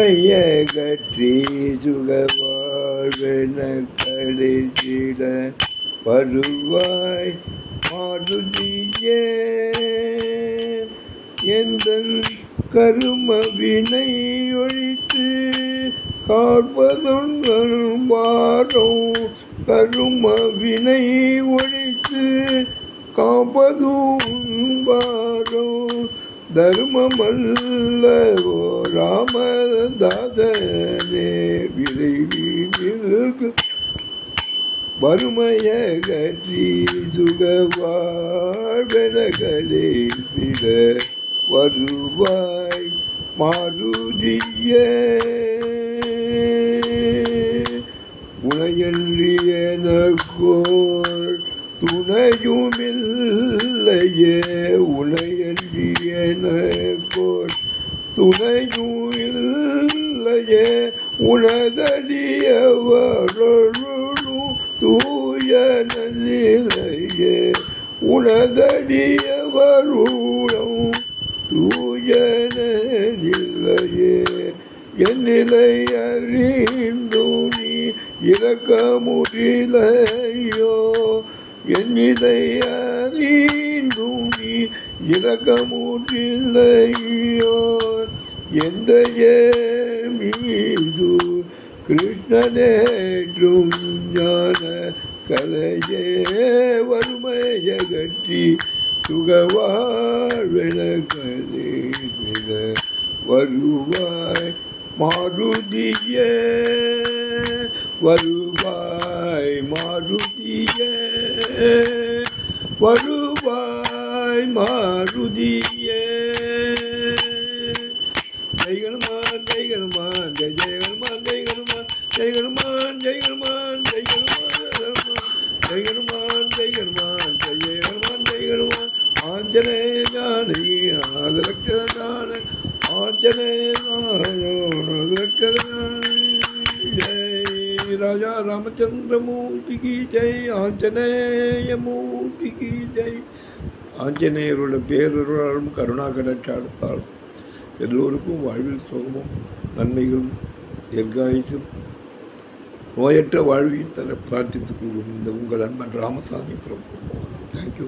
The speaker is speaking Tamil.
வறுமையகற்றி சுகவாழ்வென கடைசிட வருவாய் மாருதியே. எந்தன் கருமவினை ஒழித்து காப்பதும் வாரம் கருமவினை ஒழித்து காப்பதும் வாரம் தர்மமல்லவோ ராமதாசனே விரைவில் வறுமையகற்றி சுகவாழ்வெனகளே விட வருவாய் மாருதியே. உனையன்றி எனக்கோர் துணையுமில்லையே, உனையன்றி எனக்கோர் துணையுமில்லையே, உனதடியவரும் தூய நிலையே, உனதடியவரும் தூய நிலையே. என் நிலை அறிந்து நீ இறக்க முடியலையோ, என் நிலை அறிந்து நீ இறக்க முடியலையோ. எந்த மீது கிருஷ்ணனேற்றும் ஞான கலையே வறுமையகற்றி சுகவாழ்வெனகளே வருவாய் மாருதியே. வருவாய் மாருதியே, வருவாய் மாருதியே. ஜெய் ஹனுமான் ஜெய் ஹனுமான் ஜெய் ஜெய் ஹனுமான் ஜெய் ஹனுமான் ஜெய் ஹனுமான் ஜெய் ஹனுமான் ஜெய் ஹனுமான் ஜெய் ஹனுமான் ஜெய் ஹனுமான் ஜெய் ஜெய் ஹனுமான் ஜெய் ஹனுமான். ஆஞ்சநேய ஜானகி ஆதரக்ஷணான ஆஞ்சநேய जय राजा रामचंद्र मूर्ति की जय, ஆஞ்சநேய மூர்த்தி की जय. ஆஞ்சநேயரோட பேரருளாலும் கருணாகடாட்சாலும் எல்லோருக்கும் வாழ்வில் சுகமும் நன்மைகளும் தீர்காயுசும் நோயற்ற வாழ்வையும் தர பிரார்த்தித்துக் கொள்வோம். இந்த உங்கள் அன்பன் ராமசாமி from கும்பகோணம். தேங்க்யூ.